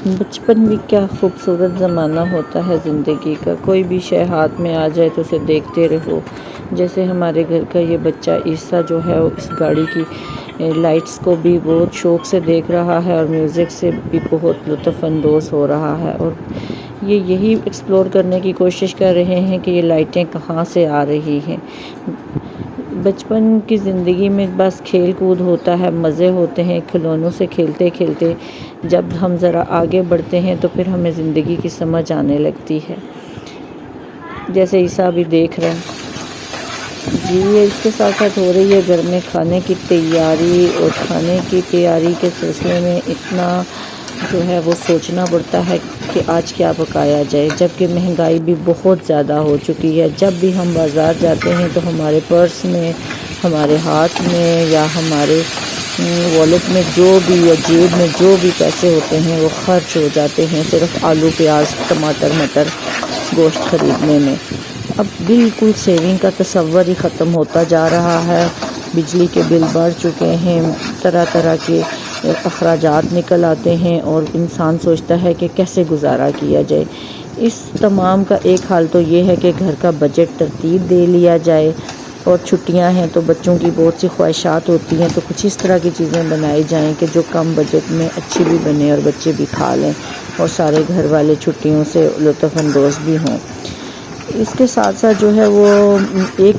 بچپن بھی کیا خوبصورت زمانہ ہوتا ہے زندگی کا، کوئی بھی شے ہاتھ میں آ جائے تو اسے دیکھتے رہو۔ جیسے ہمارے گھر کا یہ بچہ عیسیٰ جو ہے وہ اس گاڑی کی لائٹس کو بھی بہت شوق سے دیکھ رہا ہے اور میوزک سے بھی بہت لطف اندوز ہو رہا ہے، اور یہ یہی ایکسپلور کرنے کی کوشش کر رہے ہیں کہ یہ لائٹیں کہاں سے آ رہی ہیں۔ بچپن کی زندگی میں بس کھیل کود ہوتا ہے، مزے ہوتے ہیں کھلونوں سے کھیلتے کھیلتے۔ جب ہم ذرا آگے بڑھتے ہیں تو پھر ہمیں زندگی کی سمجھ آنے لگتی ہے۔ جیسے عیسیٰ بھی دیکھ رہے ہیں جی، یہ اس کے ساتھ ساتھ ہو رہی ہے گھر میں کھانے کی تیاری، اور کھانے کی تیاری کے سلسلے میں اتنا جو ہے وہ سوچنا پڑتا ہے کہ آج کیا پکایا جائے، جبکہ مہنگائی بھی بہت زیادہ ہو چکی ہے۔ جب بھی ہم بازار جاتے ہیں تو ہمارے پرس میں، ہمارے ہاتھ میں یا ہمارے والیٹ میں جو بھی یا جیب میں جو بھی پیسے ہوتے ہیں وہ خرچ ہو جاتے ہیں صرف آلو پیاز ٹماٹر مٹر گوشت خریدنے میں۔ اب بالکل سیونگ کا تصور ہی ختم ہوتا جا رہا ہے۔ بجلی کے بل بڑھ چکے ہیں، طرح طرح کے اخراجات نکل آتے ہیں، اور انسان سوچتا ہے کہ کیسے گزارا کیا جائے۔ اس تمام کا ایک حال تو یہ ہے کہ گھر کا بجٹ ترتیب دے لیا جائے، اور چھٹیاں ہیں تو بچوں کی بہت سی خواہشات ہوتی ہیں، تو کچھ اس طرح کی چیزیں بنائی جائیں کہ جو کم بجٹ میں اچھی بھی بنے اور بچے بھی کھا لیں، اور سارے گھر والے چھٹیوں سے لطف اندوز بھی ہوں۔ اس کے ساتھ ساتھ جو ہے وہ ایک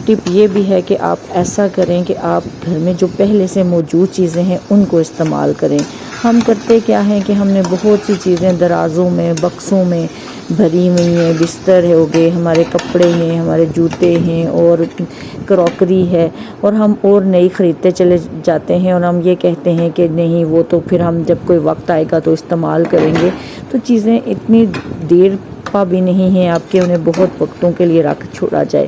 ٹپ یہ بھی ہے کہ آپ ایسا کریں کہ آپ گھر میں جو پہلے سے موجود چیزیں ہیں ان کو استعمال کریں۔ ہم کرتے کیا ہیں کہ ہم نے بہت سی چیزیں درازوں میں بکسوں میں بھری ہوئی ہیں، بستر ہو گئے، ہمارے کپڑے ہیں، ہمارے جوتے ہیں، اور کراکری ہے، اور ہم اور نئی خریدتے چلے جاتے ہیں، اور ہم یہ کہتے ہیں کہ نہیں وہ تو پھر ہم جب کوئی وقت آئے گا تو استعمال کریں گے۔ تو چیزیں اتنی دیر پا بھی نہیں ہیں آپ کے انہیں بہت وقتوں کے لیے رکھ چھوڑا جائے،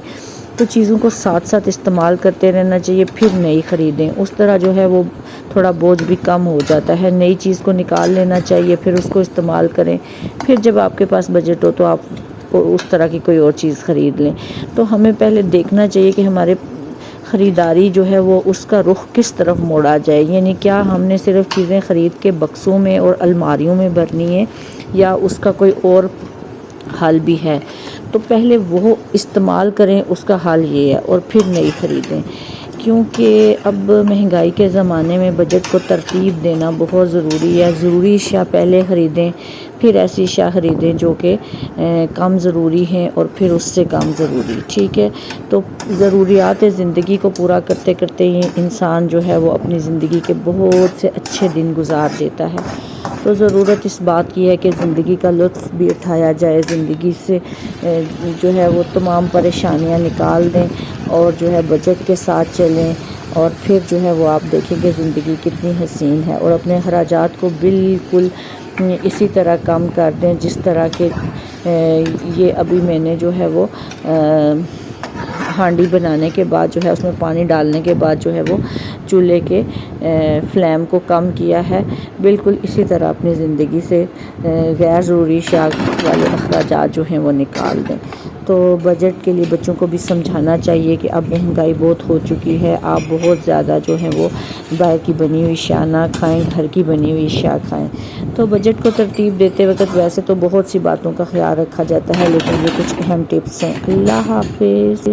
تو چیزوں کو ساتھ ساتھ استعمال کرتے رہنا چاہیے، پھر نئی خریدیں۔ اس طرح جو ہے وہ تھوڑا بوجھ بھی کم ہو جاتا ہے۔ نئی چیز کو نکال لینا چاہیے، پھر اس کو استعمال کریں، پھر جب آپ کے پاس بجٹ ہو تو آپ اس طرح کی کوئی اور چیز خرید لیں۔ تو ہمیں پہلے دیکھنا چاہیے کہ ہمارے خریداری جو ہے وہ اس کا رخ کس طرف موڑا جائے، یعنی کیا ہم نے صرف چیزیں خرید کے بکسوں میں اور الماریوں میں بھرنی ہے، یا اس کا کوئی اور حل بھی ہے۔ تو پہلے وہ استعمال کریں، اس کا حل یہ ہے، اور پھر نئی خریدیں، کیونکہ اب مہنگائی کے زمانے میں بجٹ کو ترتیب دینا بہت ضروری ہے۔ ضروری اشیاء پہلے خریدیں، پھر ایسی اشیاء خریدیں جو کہ کم ضروری ہیں، اور پھر اس سے کم ضروری، ٹھیک ہے۔ تو ضروریات زندگی کو پورا کرتے کرتے ہی انسان جو ہے وہ اپنی زندگی کے بہت سے اچھے دن گزار دیتا ہے۔ تو ضرورت اس بات کی ہے کہ زندگی کا لطف بھی اٹھایا جائے، زندگی سے جو ہے وہ تمام پریشانیاں نکال دیں، اور جو ہے بجٹ کے ساتھ چلیں، اور پھر جو ہے وہ آپ دیکھیں کہ زندگی کتنی حسین ہے، اور اپنے اخراجات کو بالکل اسی طرح کم کر دیں جس طرح کہ یہ ابھی میں نے جو ہے وہ ہانڈی بنانے کے بعد جو ہے اس میں پانی ڈالنے کے بعد جو ہے وہ چولہے کے فلیم کو کم کیا ہے، بالکل اسی طرح اپنی زندگی سے غیر ضروری اشیاء والے اخراجات جو ہیں وہ نکال دیں۔ تو بجٹ کے لیے بچوں کو بھی سمجھانا چاہیے کہ اب مہنگائی بہت ہو چکی ہے، آپ بہت زیادہ جو ہے وہ باہر کی بنی ہوئی اشیاء نہ کھائیں، گھر کی بنی ہوئی اشیاء کھائیں۔ تو بجٹ کو ترتیب دیتے وقت ویسے تو بہت سی باتوں کا خیال رکھا جاتا ہے، لیکن یہ کچھ اہم ٹپس ہیں۔ اللہ حافظ۔